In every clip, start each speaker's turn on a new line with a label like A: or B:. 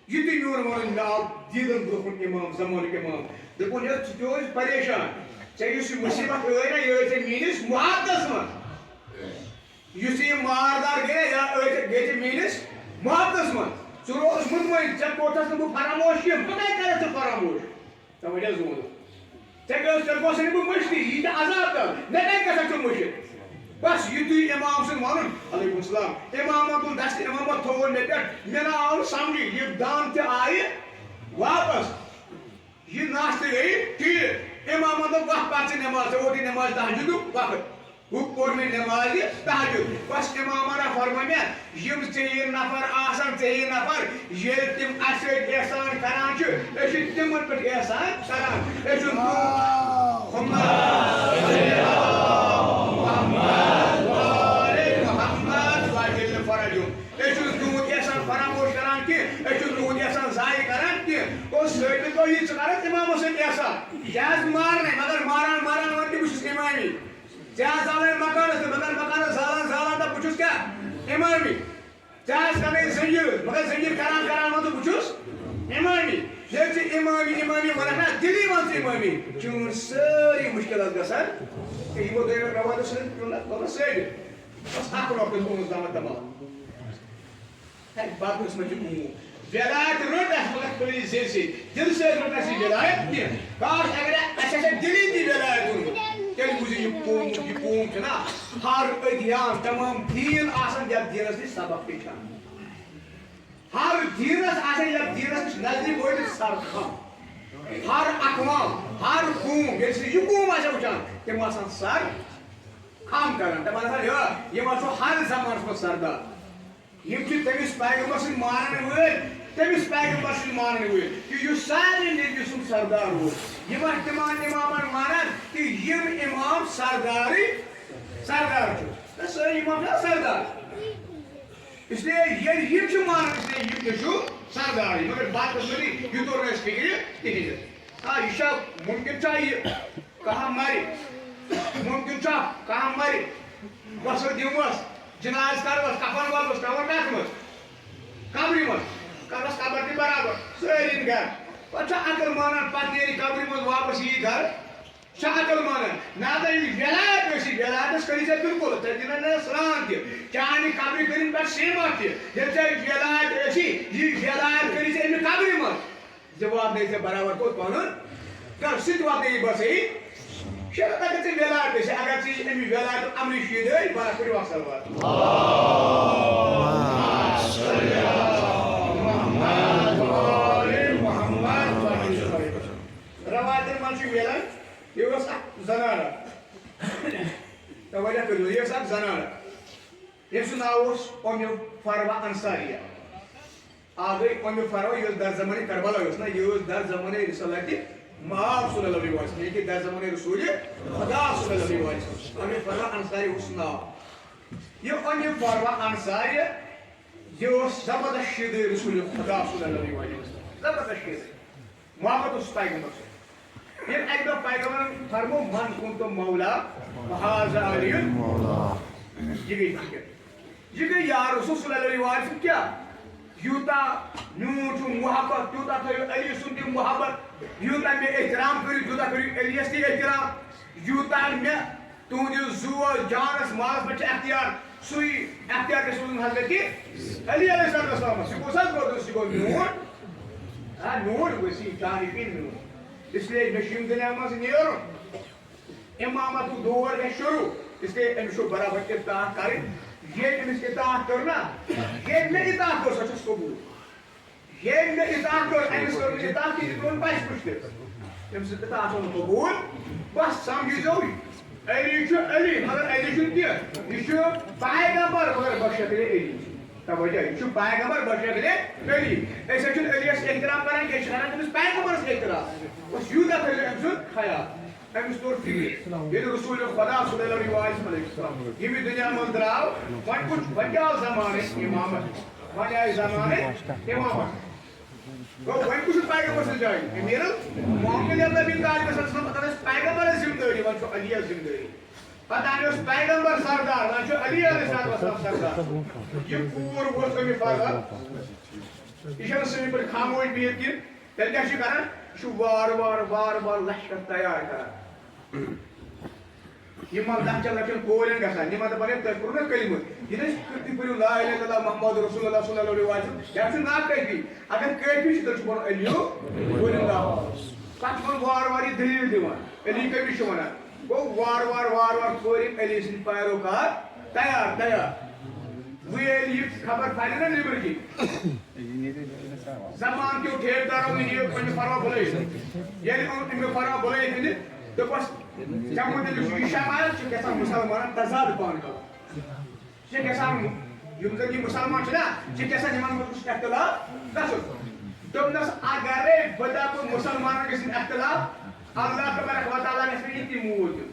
A: یہ تھی میون ون مے دیدن برکن امام زمانک امام دپن یہ پریشان ژےٚ مصیبت ٲے نا یہ ژےٚ میٲنِس محبتس منٛز یُس یہ ماردار گٔے ژےٚ میٲنِس محبتس منٛز ژٕ روز مطمئن ژےٚ کوٚرتھس نہٕ بہٕ فراموش کینٛہہ بہٕ کتہِ کرے ژٕ فراموش توجہ زون ژےٚ گوٚژھ نہٕ بہٕ مٔشتٕے یہِ تہِ عذاب کر مےٚ کتہِ گژھکھ ژٕ مٔشِتھ بس یُتُے امام سُنٛد ونُن علیکم السلام امامن تُل دستہِ امامت تھوٚوُن مےٚ پٮ۪ٹھ مےٚ نہ آو نہٕ سمجھی یہِ دم تہِ آیہِ واپس یہ ناشتہ گئی ٹھیک امامن دوٚپ وقت پتہٕ ژٕ نٮ۪ماز ژےٚ ووتُے نٮ۪ماز تہجدُک وقت ہُہ پوٚر مےٚ نٮ۪ماز تہجد بس امامن فرمٲے مےٚ یِم ژےٚ نفر آسان ژےٚ نفر ییٚلہِ تِم اَسہِ سۭتۍ احسان کران چھِ أسۍ چھِ تِمن پٮ۪ٹھ احسان کران أسۍ چھِ تُہُنٛد احسان فراموش کران کینٛہہ أسۍ چھِ تُہُنٛد احسان ضایع کران کینٛہہ اور ثٲبت گوٚو یہِ ژٕ کرکھ اِمامس سۭتۍ احسان کیٛازِ مارنے مگر ماران ماران وۄنۍ تہِ بہٕ چھُس اِمامی ژےٚ آس زالان مکانس تہٕ مگر مکانس زالان زالان تہٕ بہٕ چھُس کیٛاہ اِمامی ژےٚ آس کرٕنۍ زٔنجیٖر مگر زٔنجیٖر کران کران وۄنۍ بہٕ چھُس اِمامی ییٚلہِ ژٕ اِمامی اِمامی ونکھ نا دِلی ون ژٕ اِمامی چٲنۍ سٲری مُشکلات گژھان تہٕ یِمو دۄیو رواجو سۭتۍ پیوٚو نہ سٲرِتھ بس اکھ رۄپیہِ تھوٚومُت دمت دمال باقٕیس منٛز چھِ کوٗم ولایت رٔٹ اَسہِ مگر خٲلی زیٚر سۭتۍ دِلہٕ سۭتۍ رٔٹ اَسہِ یہِ ولایت کینٛہہ کاش اگر اَسہِ آسہِ ہا دِلی تہِ ولایت روٚٹمُت تیٚلہِ بوٗزِو یہِ قوم چھُ نا ہر ادیان تمام دیٖن آسان یتھ دیٖنس نِش سبق ہیٚچھان ہر دیٖنس آسان یتھ دیٖنس نِش نزدیٖک وٲتِتھ سر کھم ہر اقوام ہر قوم ییٚلہِ سُہ یہِ قوم آسہِ وٕچھان تِم آسان سر کھم کران دپان آسان یِم چھُ ہر زمانس منٛز سردار یم چھِ تٔمِس پیغمبر سٕنٛدۍ مانن وٲلۍ تٔمِس پیغمبر سٕنٛدۍ مانن وٲلۍ کہِ یُس سارنٕے نبی سُنٛد سردار اوس یِم ٲسۍ تِمن امامن مانان کہِ یِم امام سردارٕے سردار چھُ سٲری امام چھِ سردار اس لیے ییٚلہِ یِم چھِ مانان اس لیے یِم تہِ چھُ سردارٕے مگر باقٕے سٲری یہِ توٚر نہٕ اَسہِ فِکرِ کِہیٖنۍ آ یہِ چھا مُمکِن چھا یہِ کانٛہہ مرِ مُمکِن چھا کانٛہہ مرِ وۄتھو دِموس جناز کروس کفن والوس کفن کتھ منٛز قبرِ منٛز کرس قبر تہِ برابر سٲری گھر پتہٕ چھا عقل مانان پتہٕ نیرِ قبرِ منٛز واپس یی گھر چھا عقل مانان نتہٕ ییٚلہِ ولایت ٲسی ولایتس کٔری ژےٚ بِلکُل ژےٚ دِنَے نہٕ سرٛان تہِ چانہِ قبرِ کٔرِنۍ پتہٕ سیٖمٹ تہِ ییٚلہِ ژےٚ ولایت ٲسی یہِ ولایت کٔری ژےٚ اَمہِ قبرِ منٛز زِ واتنٲے ژےٚ برابر کوٚت پنُن گھر سُہ تہِ واتنٲیی بہٕ صحیح شرط اگر ژےٚ ولایت ٲسی اگر ژےٚ اَمہِ ولایتُک عملہِ شیٖدٲے بہٕ کٔرِو اکھ سوال روایتن منٛز چھُ مِلان یہِ ٲس اکھ زنانہ توجہ کٔرِو یہِ ٲس اکھ زنانہ ییٚمۍ سُنٛد ناو اوس اُمہِ فروا انصاریہ اکھ گٔے اُمہِ فروا یہِ ٲس در زمانہِ کربلا ٲس نا یہِ ٲس در زمانہِ رسالتِ مآب صلی اللہ علیہ وسلم یعنی کہ در زمانہ رسول خدا صلی اللہ علیہ وسلم اُمہِ فروا انصاری اوس ناو یہ اُمہِ فروا انصاری یہ اوس زبردست شیٖدٕے رسول خدا صلی اللہ علیہ وسلم زبردست شیٖدٕے محبت اوس پیغمبر سۭتۍ ییٚلہِ اَکہِ دۄہ پیغمبرن فرمو من کُنتُم مولا فہذا علی یہ گٔے فِکر یہ گٔے یا رسول صلی اللہ علیہ وسلم کیٛاہ یوٗتاہ میون چھُ محبت تیوٗتاہ تھٲیِو علی سُنٛد تہِ محبت یوٗتاہ مےٚ احترام کٔرِو تیوٗتاہ کٔرِو علیَس تہِ احترام یوٗتاہ مےٚ تُہنٛدِس زُوَس جانس مالس پٮ۪ٹھ چھُ اختیار سُے اختیار گژھِ روزُن حضرت علی علیہ السلام سُہ کُس حظ گوٚو سُہ گوٚو میون میون ؤسیع جان یقیٖن میون اس لیے مےٚ چھُ یِم دُنیا منٛز نیرُن امامتُک دور گژھِ شروٗع اس لیے أمِس چھُ برابر اطاعت کرٕنۍ ییٚلہِ أمِس اطاعت کٔر نا ییٚلہِ مےٚ اطاعت کٔر سۄ چھَس قبوٗل ییٚلہِ مےٚ اطاعت کٔر أمِس کٔر نہٕ اطاعت کِہیٖنۍ ترٛووُن بچہِ پُشتہِ أمِس اطاعت اوٚن قبوٗل بس سمجھِزیو علی چھُ علی مگر علی چھُنہٕ کینٛہہ یہِ چھُ پیغمبر مگر بشکلِ علی توجہ یہِ چھُ پیغمبر بشکلِ علی أسۍ حظ چھِنہٕ علیَس احترام کران کینٛہہ أسۍ چھِ کران تٔمِس پیغمبرس احترام بس یوٗتاہ تھٲیزیو أمۍ سُنٛد خیال أمِس توٚر فِکرِ ییٚلہِ رسول خدا صلی اللہ علیہ وسلم ییٚمہِ دُنیا منٛز درٛاو وۄنۍ کیٛاہ آو زمانہٕ امامت وۄنۍ آیہِ زمانہٕ امامت گوٚو وۄنۍ کُس چھُ پیغمبر سٕنٛز جایہِ أمیٖر محمد نبی طالب صٲب پتہٕ ٲس پیغمبرس ذمہٕ دٲری وۄنۍ چھُ علیَس ذمہٕ دٲری پتہٕ اَنہِ اوس پیغمبر سردار وۄنۍ چھُ علی علیہ السلام سردار یہِ کوٗر ووت أمہِ فروا یہ سمی پہ خاموش بہت کی تیل کیا کران یہ وار وار وار وار لشکر تیار کران یہ لچن لچن کورین گژھان یہ دپان تُہۍ کوٚروٕ نا کلمہٕ یہ تُہۍ پٔرِو لا اِلہَ اِلَّا اللّٰہ محمد رسول اللہ صلی اللہ علیہ وسلم یہ چھُ نا کٲفی اگر کٲفی چھُ تیٚلہِ چھُ پَرُن علیہُ وَلِلّٰہ پتہٕ چھُ وار وار یہ دلیل دِوان علی کٔمِس چھُ وَنان گوٚو وار وار وار وار کورِم علی سٕنٛدۍ پیروکار تیار تیار وۄنۍ ییٚلہِ یہِ خبر پھہلہِ نا نیٚبرٕ کِنۍ زمان کیو ٹھیکدارو یہ پنہ فروا بلائیت ییٚلہِ أمۍ تٔمۍ فروا بلائیت أنِتھ دوٚپُس ژےٚ مُتعلِق یہِ شمایل چھُ گژھان مُسلمانن تضاد پانہٕ کَرُن چھِ گژھان یِم زن یہِ مُسلمان چھِ نا چھِ گژھان یِمن مُتعلِق اختلاف گژھُن دوٚپنَس اگرے بہٕ دَپہٕ مُسلمانن گژھن اختلاف اللہ تبارک و تعالیٰ گژھِ مےٚ یہِ تہِ موٗل دیُن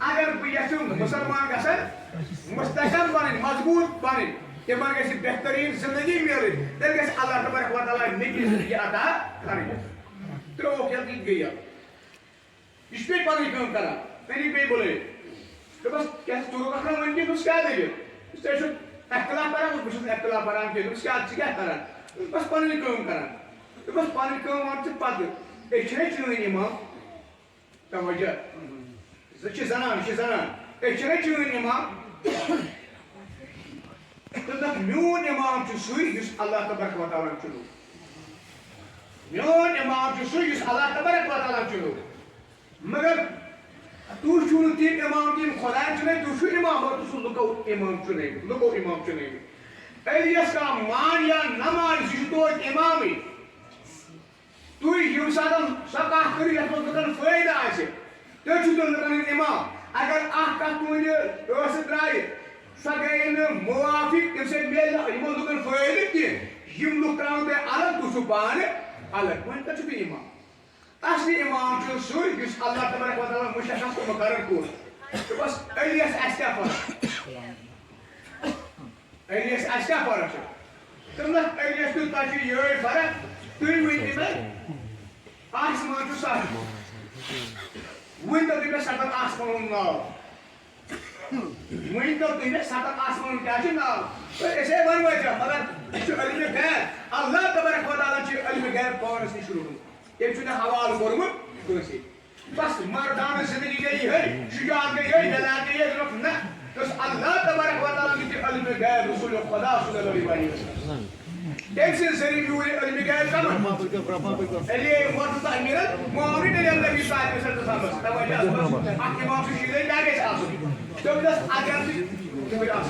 A: اگر بہٕ یژھٕ مُسلمان گژھن مستحکم بنٕنۍ مضبوٗط بنٕنۍ تمن گژھِ بہترین زندگی ملٕنۍ تیٚلہِ گژھِ اللہ تبارک و تعالیٰ مےٚ تہِ یہِ عطا کرٕنۍ ترٛووُکھ ییٚلہِ یہِ گٔیہِ یہ پیٚیہِ پنٕنۍ کٲم کران تیٚلی پیٚیہِ بُلٲیِتھ دوٚپُس کیٛاہ ژٕ روٗدکھ نہٕ وٕنہِ کینٛہہ دوٚپُس کیٛاہ دٔلیٖل تُہۍ چھِو اختلاف کران بہٕ چھُس نہٕ اختلاف کران کینٛہہ دوٚپُس کیٛاہ ژٕ کیٛاہ کران دوٚپُس پنٕنۍ کٲم کران دوٚپُس پنٕنۍ کٲم وَن ژٕ پتہٕ أسۍ چھِنَے چٲنۍ اِمام توجہ یہِ چھِ زنان أسۍ چھِنَے چٲنۍ اِمام تہٕ میون اِمام چھُ سُے یُس اللہ تبارک و تعالیٰ چُنو میون اِمام چھُ سُے یُس اللہ تبارک و تعالیٰ چُنو مگر تُہۍ چھِو نہٕ تِم اِمام تِم خۄدایَن چُنٲومٕتۍ تُہۍ چھِو اِمام مگر تُہۍ چھِو لُکو اِمام چُنٲومٕتۍ ییٚلہِ یۄس کانٛہہ مان یا نہ مان سُہ چھُ توتہِ اِمامٕے تُہۍ ییٚمہِ ساتہٕ سۄ کَتھ کٔرِو یَتھ منٛز لُکن فٲیدٕ آسہِ تیٚلہِ چھُو تُہۍ لُکن ہٕنٛدۍ اِمام اگر اکھ کتھ تُہنٛدِ ٲسہٕ درٛایہِ سۄ گٔیے نہٕ موافق تَمہِ سۭتۍ میلہِ نہٕ یِمن لُکن فٲیدٕ کینٛہہ یِم لُکھ ترٛاوَن تۄہہِ الگ تُہۍ چھِو پانہٕ الگ وۄنۍ کَتہِ چھُو تُہۍ اِمام اصلی اِمام چھُ سُے یُس اللہ تبارک و تعالیٰ مُشخص تہٕ مُقرر کوٚر دوٚپُس علیَس اَسہِ کیٛاہ فرق علیَس اَسہِ کیٛاہ فرق چھِ دوٚپنَس علیَس تہٕ تۄہہِ چھِ یِہوٚے فرق تُہۍ ؤنِو مےٚ آسمان چھُ سَتھ ؤنۍتو تُہۍ مےٚ سَتَن آسمانن ہُنٛد ناو ؤنۍتو تُہۍ مےٚ سَتَن آسمانن کیٛاہ چھُ ناو أسے وَنوے ژےٚ مگر یہِ چھُ علمِ غیب اللہ تبارک و تعالیٰ چھُ علمِ غیب پانَس نِش روٗدمُت تٔمۍ چھُنہٕ حوالہٕ کوٚرمُت کٲنٛسے بس مردانہٕ زندگی گٔے یِہوٚے شُجاعت گٔے یِہوٚے جلال گٔے یِہوٚے دوٚپُکھ نہ یُس اللہ تبارک و تعالیٰ نہِ تہِ علمِ غیب رسول خدا صلی اللہ علیہ وسلم تٔمۍ سٕنٛدِ ذٔریعہٕ میوٗل یہِ علمِ غیب کمن علی مرتضیٰ امیٖرن مولوی علی نبی صاحب صٲبس توجہ اکھ اِمام چھُ شیٖرتھ کیٛاہ گژھِ آسُن دوٚپنَس اگر تُہۍ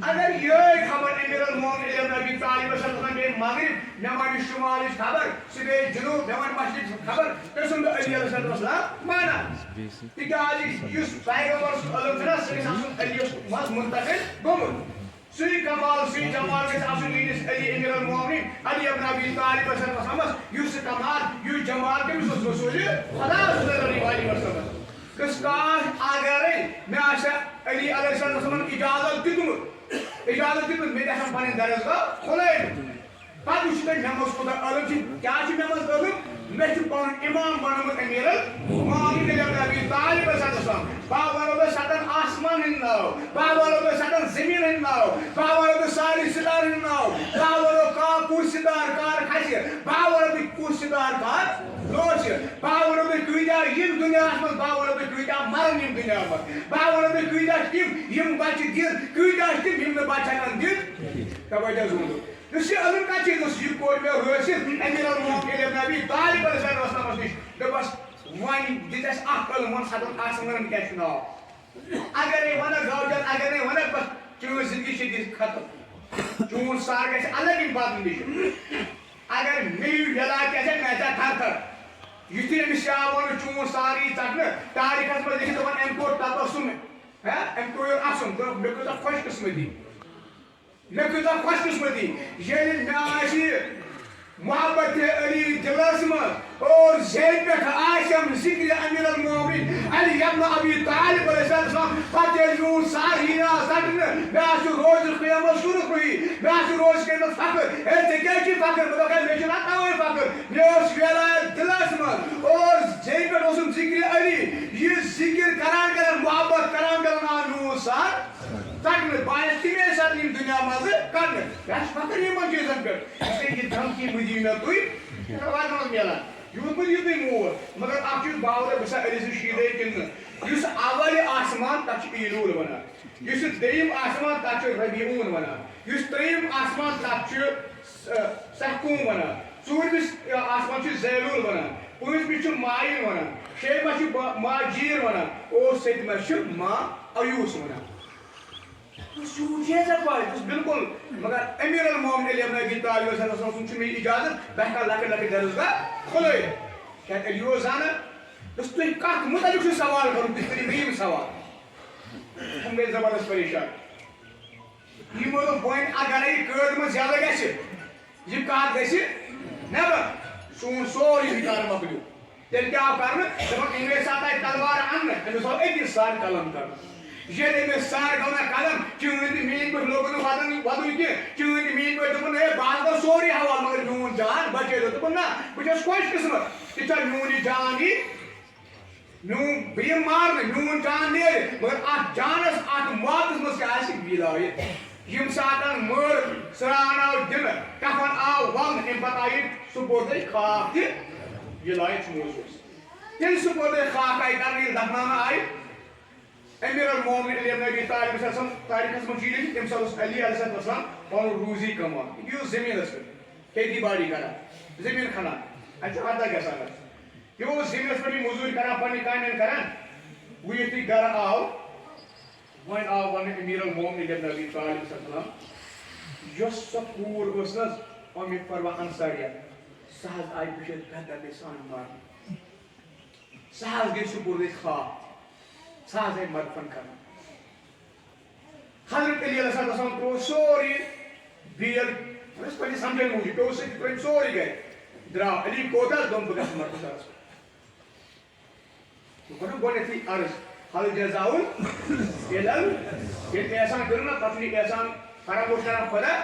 A: اگر یہ خبر امیر المومن علی بن ابی طالب صاحب گٔے مغرب مےٚ وَنہِ شُمالٕچ خبر سُہ گٔے جنوٗب مےٚ وَنہِ مشرقٕچ خبر تیٚلہِ چھُسَن بہٕ علی علیہ السلام مانان تِکیٛازِ یُس پیغمبر سُنٛد علم چھُنہ سُہ گژھِ آسُن علیَس منٛز منتقل گوٚمُت سُے کمال سُے جمال گژھِ آسُن میٛٲنِس علی امیر المومنین علی بن ابی طالب صاحبَس منٛز یُس سُہ کمال یُس جمال کٔمِس اوس رسوٗلِ خدا صلی اللہ علیہ وسلم کٔژ کاش اگرے مےٚ آسہِ ہا علی علیہ السلامن اجازت دیُتمُت مےٚ تہِ آسن پنٕنۍ درسگاہ کھُلٲومٕتۍ پتہٕ وٕچھِو تُہۍ مےٚ منٛز کوٗتاہ علم چھُ کیٛاہ چھُ مےٚ منٛز علم مےٚ چھُ پنُن اِمام بنومُت امیر المومنین علی بن ابی طالب صاحب بہٕ وَنو تۄہہِ سَتَن آسمان ہٕنٛدۍ ناو بہٕ وَنو تۄہہِ سَتَن زٔمیٖن ہٕنٛدۍ ناو بہٕ وَنو تۄہہِ سارنٕے سِتارن ہٕنٛدۍ ناو بہٕ وَنو کُس سِتار کر کھسہِ بہٕ وَنو تۄہہِ کُس سِتار کر روزِ بہٕ وَنو تۄہہِ کۭتیاہ یِن دُنیاہَس منٛز بہٕ وَنو تۄہہِ کۭتیاہ مَرن یِم دُنیاہَس منٛز بہٕ وَنو تۄہہِ کۭتیاہ تِم یِم بَچہِ دِتھ کۭتیاہ تِم یِم نہٕ بَچہِ ہٮ۪کَن دِتھ توجہ ضروٗر اس یہ علم کا چیز اس یہ کوئی میں حاصل امیر المومنین ابن ابی طالب علیہ السلام نش دبس وانی دتس اخ علم ون حضرت آسمان کیا چھ ناو اگر یہ ون گوجر اگر یہ ون بس چون زندگی چھ ختم چون سار گژھِ الگ ہی بات نش اگر میو جلا کیسے میں چا تھر تھر یتھی امس شاون چون ساری ژٹنہ تاریخس منٛز لیکھِتھ دپان أمۍ کوٚر تبسم أمۍ کوٚر اَسُن دوٚپ مےٚ کۭژاہ خۄش قٕسمتی مےٚ کۭژاہ خۄش قٕسمتی ییٚلہِ مےٚ آسہِ محبت علی دلس منٛز اور زیل پٮ۪ٹھ آسٮ۪م ذکر امیر المومنین علی ابن ابی طالب علیہ السلام پتہٕ ییٚلہِ میون سر یی نا ژٹنہٕ مےٚ آسہِ روز قیامت شروع ہوئی مےٚ آسہِ روز قیامت فخر ہے ژےٚ کیٛازِ چھُے فخر بہٕ دپہٕ مےٚ چھُنہ تَوَے فخر مےٚ اوس ویلایت دلس منٛز اور زیل پٮ۪ٹھ اوسُم ذکر علی یہ ذکر کران کران محبت کران کران آو میون سر ژٹنہٕ بہٕ آیس تمے ساتہٕ یِم دُنیا منٛزٕ کڑنہٕ مےٚ آسہِ فخر یِمن چیٖزن پٮ۪ٹھ اسلیے یہِ دھمکی مہٕ دِیِو مےٚ تُہۍ یہِ چھُ واتنس میلان یوٗت مہٕ دِیِو تُہۍ مور مگر اکھ چیٖز باوُر بہٕ چھُسا علی سٕنٛز شیٖدے کِنہٕ نہٕ یُس اول آسمان تتھ چھُ ایلوٗل ونان یُس دوٚیِم آسمان تتھ چھُ ربیعوٗن ونان یُس ترٛیٚیِم آسمان تتھ چھُ سحکوٗم ونان ژوٗرمِس آسمان چھُ زیلوٗل ونان پٲنٛژمِس چھُ مایِن ونان شیٚیِمس چھُ ماجیٖر ونان اور سٔتمِس چھُ ما ایوٗس ونان بالکل مگر امیر المومنین علی ابن ابی طالب علیہ السلام سن مے اجازت بہ ہیکا لکٹ لکٹ درسگاہ کھلٲیِتھ کیا علی اوس زانان دوٚپُس تُہۍ کتھ متعلق چھُو سوال کرُن تُہۍ کٔرِو مےٚ یِم سوال ہم گٔے زبردست پریشان یِمو دوٚپ وۄنۍ اگرے یہِ قٲد منٛز زیادٕ گژھِ یہِ کتھ گژھِ نٮ۪بر سون سورُے ہِکار مۄکلیو تیٚلہِ کیٛاہ آو کرنہٕ دپان ییٚمہِ ساتہٕ آیہِ تلوار اننہٕ أمِس آو أکِس سر قلم کرنہٕ ییٚلہِ أمِس سر گوٚو نا قلم چٲنۍ تہِ میٛٲنۍ پٲٹھۍ لوگُن نہٕ ودُن کینٛہہ چٲنۍ تہِ میٛٲنۍ پٲٹھۍ دوٚپُن ہے بہٕ حظ گوٚو سورُے حوالہٕ مگر میون جان بچٲیِو دوٚپُن نہ بہٕ چھُس خۄش قٕسمت تیٖژاہ میون یہِ جان یی میون بہٕ یِمہٕ مارنہٕ میون جان نیرِ مگر اتھ جانس اتھ موتس منٛز کیٛاہ آسہِ وِلایت ییٚمہِ ساتہٕ مٔر سرٛان آو دِنہٕ کفن آو ولنہٕ امہِ پتہٕ آیہِ سُپوردٕے خاک تہِ وِلایت چھُ موضوٗس تیٚلہِ سُپوردٕے خاک آیہِ کرنہٕ ییٚلہِ دفناونہٕ آیہِ امیر المومنین علی ابن ابی طالب علیہ السلام تاریخس منٛز چھُ یہِ لیکھِتھ تمہِ ساتہٕ اوس علی علیہ السلام پنُن روزی کمان یہِ اوس زٔمیٖنس پٮ۪ٹھ کھیتی باڑی کران زٔمیٖن کھنان اتہِ چھُ اردہ گژھان یہِ اوس زٔمیٖنس پٮ۪ٹھ یہِ موٚزوٗرۍ کران پننہِ کامٮ۪ن کران وۄنۍ یُتھُے گرٕ آو وۄنۍ آو وننہٕ امیر المومنین علی ابن ابی طالب علیہ السلام یۄس سۄ کوٗر ٲس نہ حظ اُمہِ فروا انصاریہ سۄ حظ آیہِ بِچٲرۍ بےٚدردی سان مارنہٕ سۄ حظ گٔے سُپوردٕے خاک سۄ حظ آیہِ مدفن کرنہٕ حضرت علی علیہ السلام ترٛوو سورُے بیل پننہِ سمجھن موٗجوٗب پیوٚو سُہ ترٛٲوِتھ سورُے گرِ درٛاو علی کوٚت حظ دوٚپ بہٕ گژھٕ مردَس دوٚپُن گۄڈنیٚتھٕے عرض حل جزاؤن ییٚلہِ احسان کٔرِو نا پتہٕ چھُ یہِ احسان فراموش کران خۄدا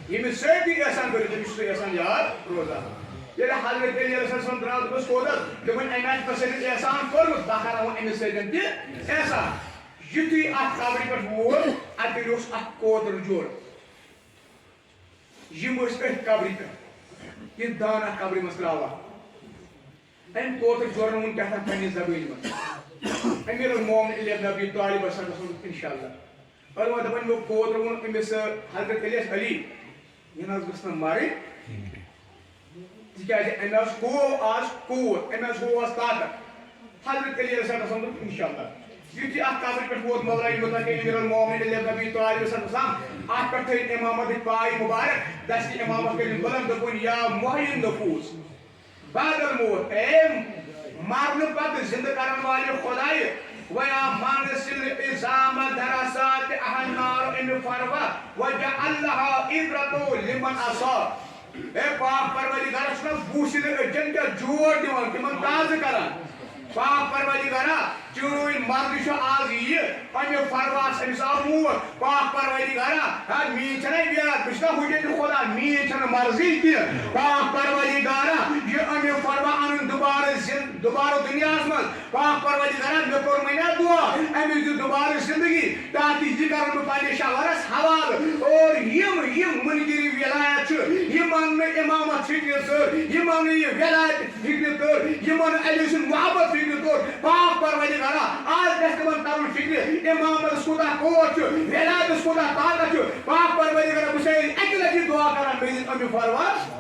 A: ییٚمِس سۭتۍ تہِ احسان کٔرِو تٔمِس چھُ سُہ احسان یاد روزان ییٚلہِ حضرت علی علیہ السلام درٛاو دوٚپُس کوٚت حظ دوٚپُن أمۍ آسہِ مےٚ سۭتۍ احسان کوٚرمُت بہٕ کرٕ وۄنۍ أمِس سۭتۍ تہِ احسان یُتھُے اتھ قبرِ پٮ۪ٹھ ووت اتہِ اوس اکھ کوتُر جوڑ یِم ٲسۍ أتھۍ قبرِ پٮ۪ٹھ یہِ دان اتھ قبرِ منٛز تراوان أمۍ کوتُر جوڑن ووٚن کیٛاہ تام پننہِ زبٲنۍ منٛز امیر المومنین علی ابن ابی طالب علیہ السلام ووٚنُکھ انشاء اللہ ٲلوٕ دپان یِمو کوتُر ووٚن أمِس حضرت علی یس علی یہِ نہ حظ گٔژھ نہٕ مَرٕنۍ تِکیٛازِ أمۍ حظ ہوو آز قوت أمۍ حظ ہوو آز طاقت حضرت علی علیہ السلام دوٚپ انشاء اللہ یُتھُے اتھ قبرِ پٮ۪ٹھ ووت مولا یوٚتانۍ کہ امیر المومنین علی ابن ابی طالب علیہ السلام اتھ پٮ۪ٹھ تھٲوِن امامتٕکۍ پاے مُبارک دستہِ امامت کٔرِن بُلنٛد دوٚپُن یا محیی النفوٗس بعد الموت اے مرنہٕ پتہٕ زِندٕ کرن والہِ خۄدایہِ ویا مانسل اِزام دراسات احنار امہِ فروا وجعل لها عبرتو لمن اصاب اے پاک پروردگار چھُنہ بوٗسِدٕ أڈجن پٮ۪ٹھ جوڑ دِوان تِمن تازٕ کران پاک پروردگارا چٲنۍ مرضی چھِ آز یہِ امہِ فرواس أمِس آو موت پاک پروردگارا میٛٲنۍ چھَنہ ویرات بہٕ چھُس نہ ہُجن خۄدا میٛٲنۍ چھَنہٕ مرضی تہِ پاک پروردگارا یہِ امہِ فروا انُن دُبارٕ دوبارہ دنیا من پاک پروردگار مے کور منا دعا امس دی دوبارہ زندگی تاکہ یہ کرن بہ پنہ شوہرس حوالہ اور یم منگری ولایت یمن امامت فکر کر یمن یہ ولایت فکر کر یمن علی سن محبت فکر کر پاک پروردگار آج گژھِ تمن کرن فکر امامت کوتاہ قوت ولایت کوتاہ طاقت پاک پروردگار بہ چھس اکہ لٹہ دعا کران بیٚیہِ امہِ فرواس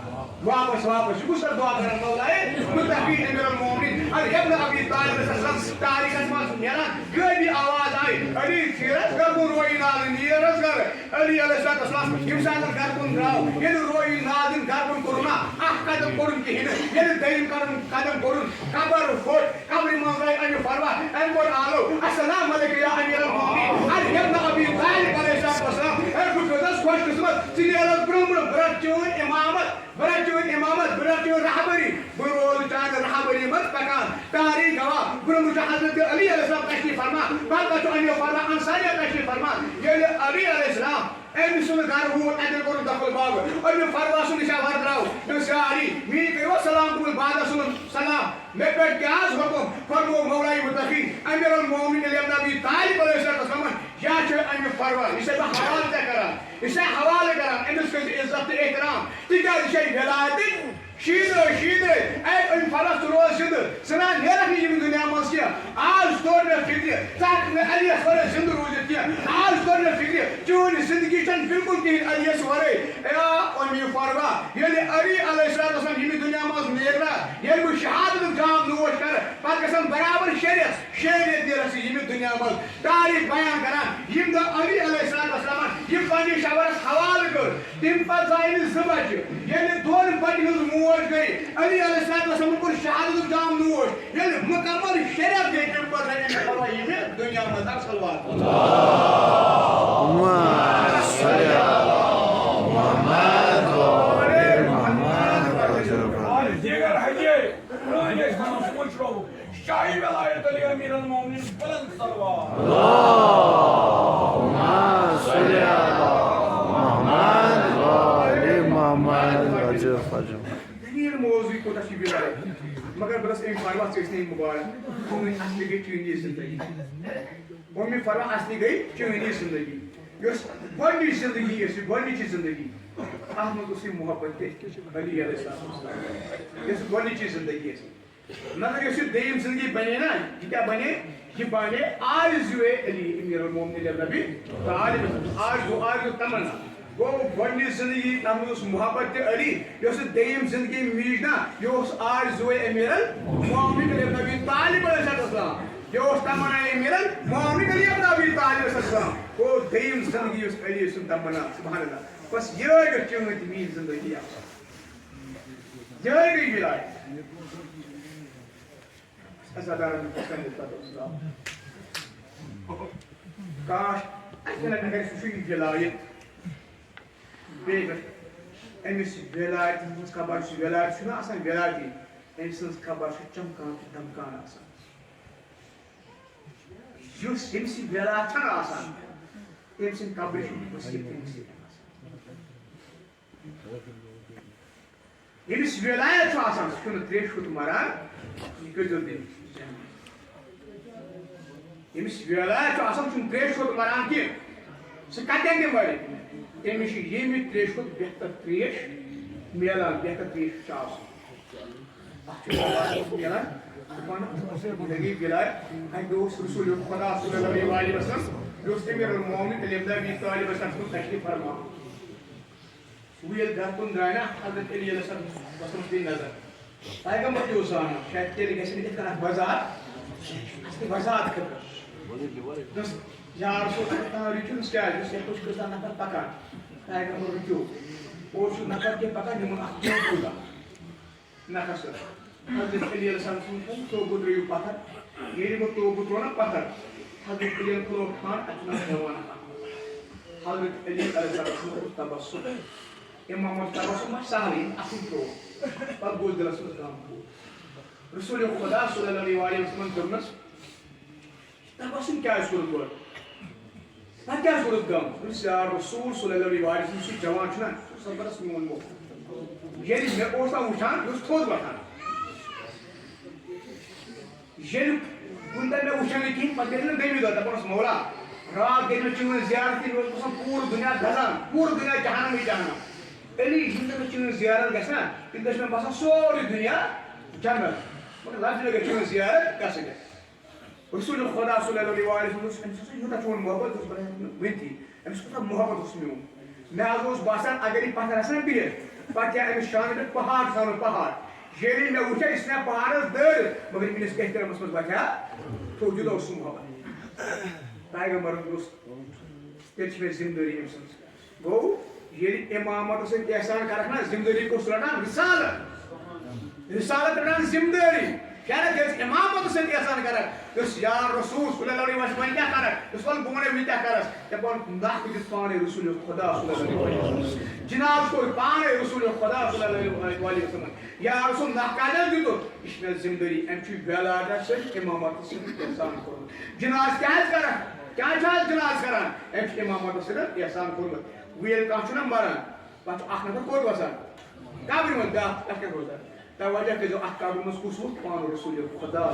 A: واپس یہ سر دعا کران مولائے متقین امیر المومنین ابن ابی طالب السلام تاریخس مز نیران غیبی آواز آئی علی چیرس گر کن روئی نالن نیرس گر علی علیہ السلام یم ساتن گر کن دراو یل روئی نالن گر کن کرنا اخ قدم کرن کہین یل دیم کرن قدم کرن قبر فوٹ قبر منگائی امیر فروا امر آلو السلام علیکم یا امیر المومنین علی ابن ابی طالب علیہ السلام گفت خوش قسمت چنیرس برمر برت چون امامت برچون امامت برچون رہبری بروز چاند رہبری مت پکان تاریخ گواہ برمج حضرت علی علیہ السلام تشریف فرما پاکا تو انیو فرما انصاریہ تشریف فرما یہ علی علیہ السلام ایم سن گھر ہو ادر کو دخل باغ اور میں فرما سن شاور دراو تو ساری می کرو سلام کو بعد سن سلام میں پر کیا حکم فرمو مولا متقی امیر المومنین علی ابن ابی طالب علیہ السلام یا چھ امیر فرما اسے حوالہ کرا اسے حوالہ کرا امس کو عزت احترام تکیاز یہ ولایت شیدر اے فرس روز شد سنان نیرک یہ دنیا مز کیا آج طور میں فکر تاکہ میں علی اسور زند روزت کیا آج طور میں فکر چون زندگی چن بالکل کہیں علی اسور یا امی فروا یعنی علی علیہ السلام یہ دنیا مز نیرنا یعنی وہ شہادت جام نوش کر پتہ گژھن برابر شریعت نیرس یہ دنیا مز تاریخ بیان کران یم دہ علی علیہ السلام یہ پنہ شورس حوالہ کر تم پتہ زائن زٕ بچہ یعنی دون بچہ موج گئی علی علیہ السلام کو شہادت جام نوش یعنی مکمل شریعت گئی تم پر رہنے فرمائی یہ دنیا میں اصل بات اللهم صل علی محمد و آل محمد دیگر حجے راجے ہم سوچ رہو شاہی ولایت علی امیر المومنین بلند صلوات اللهم صل علی محمد و آل محمد وجہ فجر موضوع کو تشریف لائے مگر بس ایک فرما سے اس نے مبارک ہمیں اصلی گئی چینی زندگی ہمیں فرما اصلی گئی چینی زندگی یس بڑی زندگی یس بڑی چیز زندگی احمد اسی محبت علی علیہ السلام یس بڑی چیز زندگی ہے مگر یس دیم زندگی بنے نا یہ کیا بنے یہ بنے آرزو علی امیر المومنین نبی طالب آرزو تمنا گو گۄڈنِچ زندگی تتھ منٛز اوس محبت علی یۄس دوٚیِم زندگی میٖج نا یہِ اوس آرزوے امیر المومنین علی ابن ابی طالب علیہ السلام یہ اوس تمنا امیر المومنین علی ابن ابی طالب علیہ السلام گو دوٚیِم زندگی یۄس علی سُنٛد تمنا سبحان اللہ بس یہے گٔے چٲنۍ میٛٲنۍ زندگی یہے گٔے ولایت عزادارن کاش اَسہِ لگہِ اگر سُہ چھُ یہِ ولایت بیٚیہِ أمِس ولایت ہٕنٛز خبر چھِ ولایت چھُنہ آسان ولایتی أمۍ سٕنٛز خبر چھِ چمکان تہٕ دمکان آسان یُس أمۍ سٕنٛز ولایت چھَنہٕ آسان أمۍ سٕنٛدِ خبرِ چھُ وصیت أمِس سۭتۍ آسان ییٚمِس ولایت چھُ آسان سُہ چھُنہٕ ترٛیشہِ ہوٚت مران یہِ کٔرۍزیو تٔمِس ییٚمِس ولایت چھُ آسان سُہ چھُنہٕ ترٛیشہِ ہوٚت مران کینٛہہ سُہ کتٮ۪ن تہِ مرِ تٔمِس چھِ ییٚمہِ ترٛیشہِ کھۄتہٕ بہتر ترٛیش میلان بہتر ترٛیش چھِ آسان اَتھ چھُ میلان زندگی ولایت اَکہِ دۄہ اوس رسول خدا صلی اللہ علیہ وسلم یہِ اوس امیر المومنین علی ابن ابی طالب علیہ السلام تشریف فرما وہ ییٚلہِ گرٕ کُن درٛاے نا حضرت علی علیہ السلام دِنۍ نظر پیغمبر تہِ اوس زانان شاید تیٚلہِ گژھِ نہٕ یِتھ کٔنۍ اکھ وضاحت اَسہِ تہِ وضاحت خٲطرٕ یار سو رچُن کیٛازِ یُس یَپٲرۍ چھُ گژھان نفر پکان پیغمبر رُکیو اور چھُ نفر کینٛہہ پکان یِمن اکھ ٹوٚپ تُلان نفر حضرت علی علیہ السلام سُنٛد توبہٕ ترٛٲیِو پتھر ییٚلہِ یِمو توبہٕ ترٛوو نا پتھر حضرت علی یَن کھُلوو کھان اَتہِ چھُ ہٮ۪وان حضرت علی علیہ السلام اوس تبسُم اِمام اوس تبسُم سہلٕے اَصٕل ترٛوو پتہٕ گوٚو دِلس منٛز غم رسول خدا صلی اللہ علیہ وسلم دوٚپنس تبسُم کیٛازِ کوٚرُتھ گۄڈٕ پتہٕ کیٛازِ کوٚرُتھ غم دوٚپُس یا رسول صلی اللہ علیہ وسلم سُہ جوان چھُنا سُہ اوس زبردست میون مول ییٚلہِ مےٚ اوس نا وٕچھان یہِ اوس تھوٚد وۄتھان ییٚلہِ کُنہِ دۄہ مےٚ وٕچھان نہٕ کِہیٖنۍ پَتہٕ گٔے نہٕ دٔیمہِ دۄہ دَپان اوس مولا راتھ گٔے مےٚ چٲنۍ زیارتٕے مےٚ اوس باسان پوٗرٕ دُنیا دَزان پوٗرٕ دُنیا جہانمٕے جہانم علی ییٚمہِ دۄہ مےٚ چٲنۍ زیارت گژھِ نا تَمہِ دۄہ چھُ مےٚ باسان سورُے دُنیا جنت مگر لَفظہِ گٔے چٲنۍ زیارت گژھٕنۍ رسول خدا صلی اللہ علیہ وسلم اوس أمِس اوس یوٗتاہ چون محبت اوس بَنان ؤنتھٕے أمِس کوٗتاہ محبت اوس میون مےٚ حظ اوس باسان اگر یہِ پَتھر آسہِ نا بِہِتھ پَتہٕ کیٛاہ أمِس شانہٕ پٮ۪ٹھ پہاڑ ژھانُن پہاڑ ییٚلہِ مےٚ وٕچھا یہِ ژھٕنیا پہاڑس دٲرِتھ مگر میٲنِس احترامَس منٛز بَچہِ ہا تھوٚد اوس سُہ محبت پیغمبرن اوس تیٚلہِ چھِ مےٚ ذِمہٕ دٲری أمۍ سٕنٛز گوٚو ییٚلہِ اِمامتس سۭتۍ احسان کَرکھ نا ذِمہٕ دٲری کُس رَٹان رِسالت رَٹان ذِمہٕ دٲری کیٛاہ ییٚلہِ اِمامتس سۭتۍ احسان کَرکھ یُس یار رسوٗل صلی اللہ علیہ وسلم وۄنۍ کیٛاہ کَرکھ یُس وَن بہٕ وَنے وۄنۍ کیٛاہ کَرس دَپان نَکھ دِتھ پانے رسول خدا صلی اللہ علیہ وسلم جِناب کوٚر پانے رسول خدا صلی اللہ علیہ وسلم یا رسول نَکھ کَتٮ۪تھ دِتُکھ یہِ چھِ مےٚ ذِمہٕ دٲری أمۍ چھُ ویلادت سۭتۍ اِمامتس سۭتۍ احسان کوٚرمُت جِناز کیٛازِ کَرکھ کیٛازِ چھِ آز جِناز کَران أمۍ چھُ اِمامتس سۭتۍ احسان کوٚرمُت وۄنۍ ییٚلہِ کانٛہہ چھُنہ مَران پَتہٕ چھُ اکھ نفر کوٚت وَسان قبرِ منٛز بیٛاکھ تَتھ کیٛاہ روزان توجہ کٔرۍزیو اَتھ قبرِ منٛز کُس ووت پانہٕ رسول خدا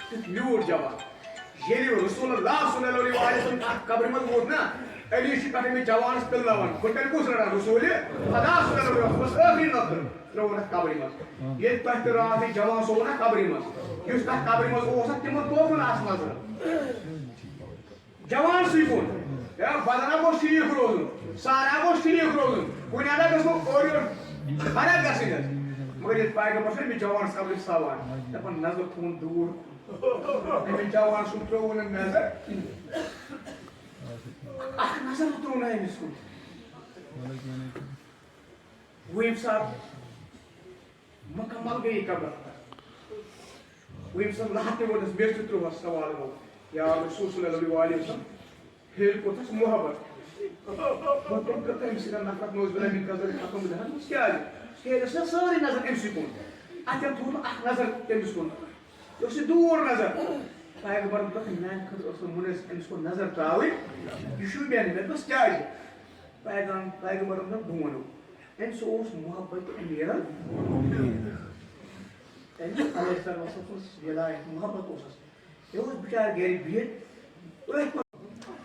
A: تیُتھ میوٗٹھ جوان ییٚلہِ رسول اللہ صلی اللہ علیہ وسلم اَتھ قبرِ منٛز ووت نا علی چھِ پٮ۪ٹھ أمِس جوانَس پِلناوان بٔٹھٮ۪ن کُس رَٹان رسول خدا صلی اللہ علیہ وسلم ٲخری نفر ترٛووُن اَتھ قبرِ منٛز ییٚلہِ تۄہہِ تہِ راتھ یہِ جوان سووُن نا قبرِ منٛز یُس تَتھ قبرِ منٛز اوس نا تِمن توٚگ نہٕ اَتھ نظر جوانسٕے کُن بدنا گوٚژھ ٹھیٖک روزُن سارا گوٚژھ ٹھیٖک روزُن کُنہِ اَندٕ گژھِ نہٕ اورٕ یورٕ فرق گژھٕنۍ حظ مگر ییٚلہِ پیغمبر چھُ أمِس جوانَس قبرِ ساوان دَپان نظر تھوٚوُن دوٗر أمِس جوان سُنٛد ترٛووُن نہٕ نظر کِہیٖنۍ اکھ نظر ترٛوو نہٕ أمِس کُن وۄنۍ ییٚمہِ ساتہٕ مُکمل گٔے یہِ قبر وۄنۍ ییٚمہِ ساتہٕ لَہر تہِ ووتُس مےٚ تہِ ترٛووہس سوال یا رسول صلی اللہ علیہ وسلم ہیٚرِ کوٚرتھَس محبت تٔمۍ کٔر أمِس سۭتۍ نفرت نوز بِلّہ مِن قَذَر ختم دَہَن کیٛازِ ہیٚرِ ٲس نا سٲرٕے نظر أمسٕے کُن اَتٮ۪ن تھوٚو نہٕ اکھ نظر تٔمِس کُن یہِ اوس یہِ دوٗر نظر پیغمبرن دوٚپ میٛانہِ خٲطرٕ اوس نہٕ مُنٲسِب أمِس کُن نظر ترٛاوٕنۍ یہِ شوٗبیا نہٕ مےٚ دوٚپمَس کیٛازِ پیغمبرن دوٚپ بہٕ وَنو أمِس اوس محبت امیٖرن أمِس علیہ السلام اوس وِلایت محبت اوسُس یہِ اوس بِچارٕ گرِ بِہِتھ أتھۍ منٛز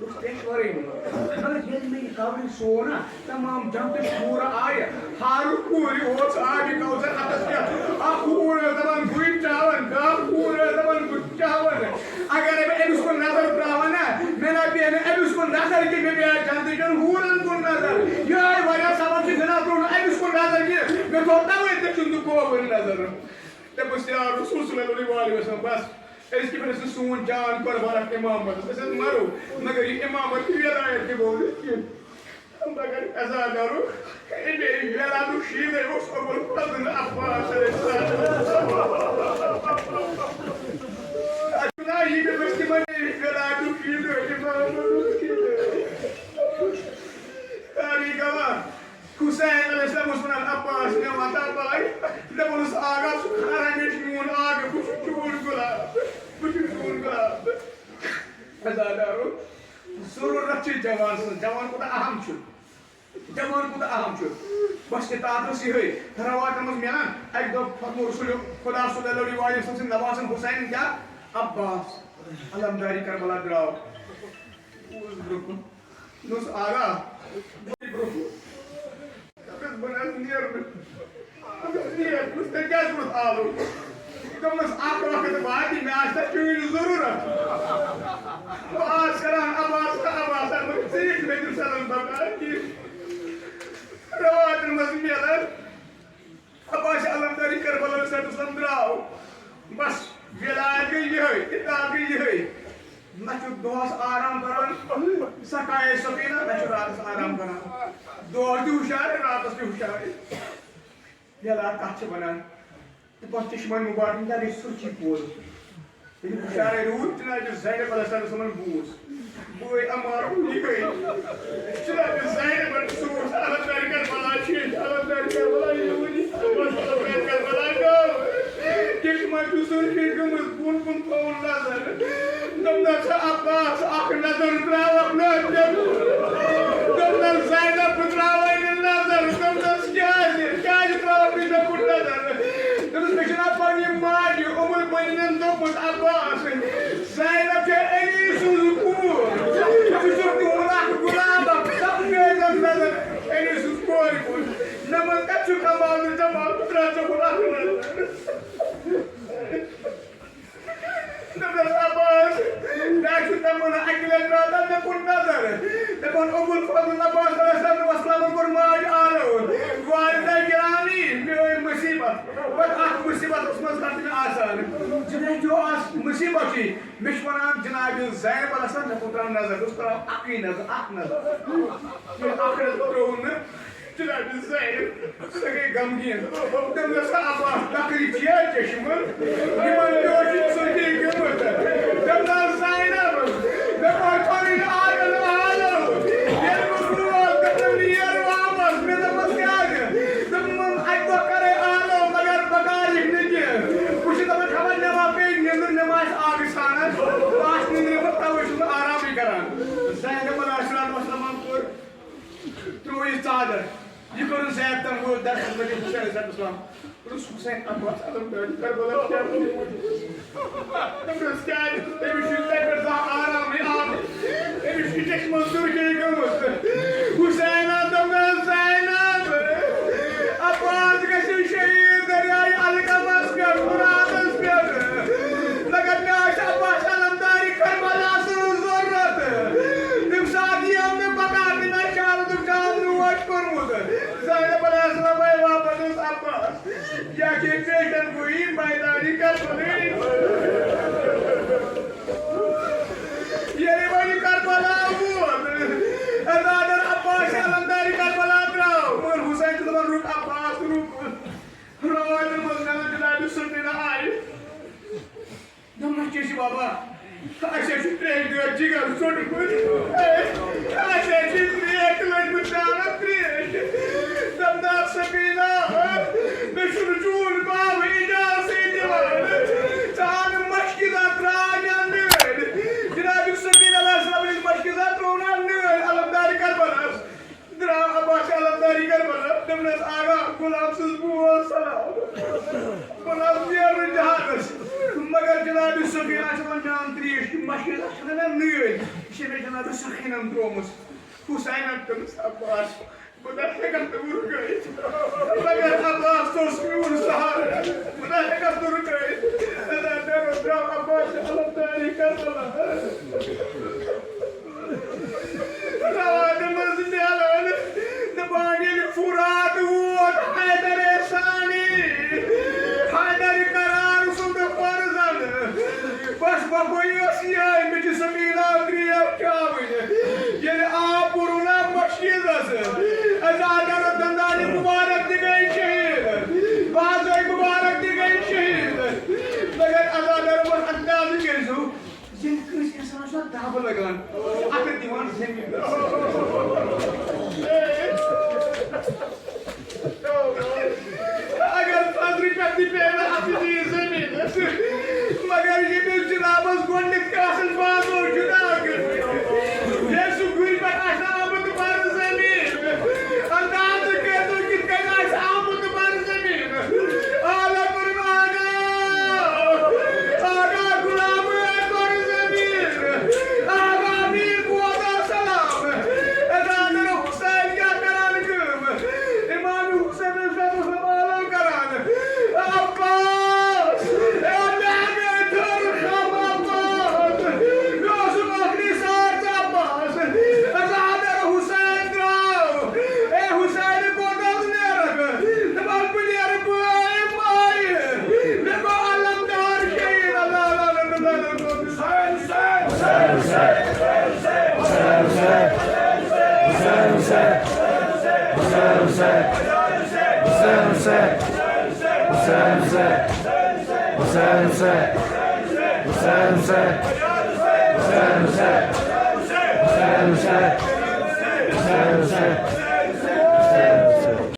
A: اوس ٹٮ۪نشن ورٲے مگر ییٚلہِ مےٚ یہِ قبرِ سوو نا تمام جنتٕچ کوٗرٕ آیہِ ہارُک کوٗرِ اوس آبِ کوثر اَتَس پٮ۪ٹھ اکھ کوٗر ٲس دَپان بٕے چاوان بیٛاکھ کوٗر ٲس دَپان بہٕ چاوان اگرے بہٕ أمِس کُن نظر ترٛاوان نا مےٚ نہ پیٚیہِ نہٕ أمِس کُن نظر کینٛہہ مےٚ پیٚیہِ جنتٕچن ہوٗرن کُن نظر یہِ آیہِ واریاہ سبب چھِ گِنٛدان ترٛوو نہٕ أمِس کُن نظر کینٛہہ مےٚ تھوٚو تَوَے تٔمۍ سُنٛد کوبُر نظر دوٚپُس یا رسول صلی اللہ علیہ وسلم بس أسۍ کِتھ پٲٹھۍ ٲسۍ سون جان قۄربان اَتھ اِمامتس أسۍ حظ مَرو مگر یہِ اِمامت وِلایت تہِ گوٚو نہٕ کینٛہہ مگر عزادارُک اَمے وِلادُک شیٖنٕے اوس ابوالفضل عباس علیہ السلام یہِ گٔژھ تِمن وِلادُک شیٖنٕے اِمامتُک شیٖنٕے گواہ حُسین علیہ السلام اوس وَنان عباس مےٚ وَتا باے دَپان اوس آغا سُہ خرا مےٚ چھُ میون آگہٕ بہٕ چھُس چون غلام بہٕ چھُس چون غلام عزادارو ضروٗرت چھِ جوان سٕنٛز جوان کوٗتاہ اہم چھُ جوان کوٗتاہ اہم چھُ بس اطاعت ٲس یِہے رواٹن منٛز میلان اَکہِ دۄہ فرموو رسول خدا صلی اللہ علیہ وسلم سٕنٛدۍ نواسن حُسین کیٛاہ عباس علمداری کربلا درٛاو برٛونٛہہ کُن مےٚ اوس آگا برٛونٛہہ کُن بہٕ نہٕ حظ نیرٕ نہٕ تیٚلہِ کیٛازِ کوٚرُتھ آلو دوٚپمَس اکھ وقت واتہِ مےٚ آسہِ تَتھ چٲنۍ ضروٗرت بہٕ آس کران عباس تہٕ عباس ژٕ یِکھ مےٚ دِم سَلام بکار کینٛہہ رواٹن منٛز میلان عباس علمداری کربلا اسلام درٛاو بس وِلایت گٔے یِہے اطاعت گٔے یِہے نہ چھُ دۄہس آرام کران سکایے سفیٖنہ نہ چھُ راتس آرام کران دۄہس تہِ ہُشارے راتس تہِ ہُشارے وِلایت کتھ چھِ ونان تہٕ پتہٕ چشمہ مُبارک کیٛاہ گٔے سُچی پوز ییٚلہِ ہُشارے روٗد جناب زینب علیہ السلام بوٗز بٲے عمارُک یہِ گٔے جناب زینبن سوٗز علمداری کربلا چھِ علمداری کربلا علمداری کربلا گوٚو چشمہ چھُ سُرخی گٔمٕژ بۄن کُن تھوٚوُن نظر دوٚپنَس عباس اکھ نظر ترٛاوکھ نہٕ دوٚپنَس زینب بہٕ ترٛاوَے نہٕ نظر دوٚپنَس کیٛازِ ترٛاوکھ نہٕ مےٚ کُن نظر دوٚپنَس مےٚ چھُنہ پَنٕنۍ Abbas, Zainab ke en iyi Suzukur. Suzukur'un kulağına sapmıyorlar nazar. En iyi Suzukur. Namaz kaçı kamalını camal tıraca kulağına. Nazar Abbas, Naşu namına akilen radan ne pun nazar. Nepon Umul Fadul Abbas Aleyhisselam Vesselam kurmacı ağlıyor. Valide girani bir musibet. Bak ak musibet usmaz katine asan. Cine jo as musibet ki Mishwaran Cenab-ı Zeynep Aleyhisselam ne putran nazar. Dostlar akî nazar, ak nazar. Bir ahiret oturduğunu Cenab-ı Zeynep sege gamgin. Demlesa Abbas takri ciğer çeşimi. Liman diyor söylediği gibi. Demler Zeynep. Ne koytanıyla ağrını ağrını. Yer mutluğu, demler yer Abbas. Ne de maskâgı. Demler ayakları ağrını. Magar bagajı nece. Kuşu da bir kaban nema peyni. Nedir nemaz ağrı sana. Baş nidri vattavuşunu ağrami karan. Zeynep Aleyhisselam Vesselam kur. Tuğu çadır. Yukarı Zeynep'ten bu ders hizmeti Hüseyin Aleyhisselam. Rus Hüseyin Abbas alım böyle. Karbala kârım. Demruz geldi. Demiş yüzler daha ağrami ağrı. Demiş küçük mazdur şeyi gömüzdü. Hüseyin adamdan Zeynep. Abbas kesin şehir deryayı alıkamaz kör. Muradız kör. Lakin naş Abbas alamdari Karbalasını zorladı. Dimsadiyamne bakardı naşarı dükkanını vaç kurmudu. Zeynep Aleyhisselam'a evapınız Abbas. Ya ki peşen koyayım maydani Karbala'yı. Yeri bani Karbala bu. Ezadar Abbas alamdari Karbala draw. Mur Hüseyin kızıman ruk Abbas ruk. Ravaydır mızgana Cenab-ı Sırtına ay. Namaz çeşi baba. Ayşe şükreye diyor cigar çocuk. Ayşe şükreye kılıç bıçağına kırış. Damda sakıyla. Beşunu çuğul bağlı icazeti var. Çağının maşkizat racanlı. Cenab-ı Sırtına Aleyhisselam'ın maşkizat racanlı. Alamdari Karbala. Dra Abbas alamdari Karbala. Demnes aga gulamsız bu olsana. Gulam diğer cihanız. Magar Cenab-ı Sırtına Aleyhisselam'ın triyeşti. Maşkizat şundan nüyün. Şimdi Cenab-ı Sırtına'nın dromus. Hüseyin attınız Abbas. Bu da hekat vurur gayet. Magar Abbas tosku vurur sahara. Bu da hekat vurur gayet. Ezadar Dra Abbas alamdari Karbala. Ravadımız ne alanı. Ne bağlı Furat Uğur Haydar Esani. Haydar Karar Usulda Farzanı. Baş babayı asiyay Meci Samila Kriyap Kâbı'yı. Yeri ağ buruna maşkizası. Ezadar Dandali Mübarek digay şehir. Bazı Mübarek digay şehir. Lakin Ezadar var andazı gezu. Senin kız insana şu an daha balagan. Akıl divan zengin. Agar Fadri Pepti Peyve Hafizi zemin. Magar yebil Cenab-ı Gondik Kasıl Fazıl Cüda Gül. Yesu Gülbet Aşağı Amıdı Bar zemin. Andazı Kedu Gitken Aşağı Amıdı Bar zemin. Ağla kurun aga. Aga Gulamı Ekber zemin. Aga bir kuada salam. Ezadar Hüseyin ya karanıkım. İmam-ı Hüseyin Efendimiz'e bağlı karan. Abbas! Allah'ım Türk'üm Abbas! Gözüm ahli saat Abbas! Ezadar Hüseyin drav! Hüseyin'i kodal nerak! Nebal bilir bu ayı! Ne bu alamdar şeyin Allah!
B: Hüseyin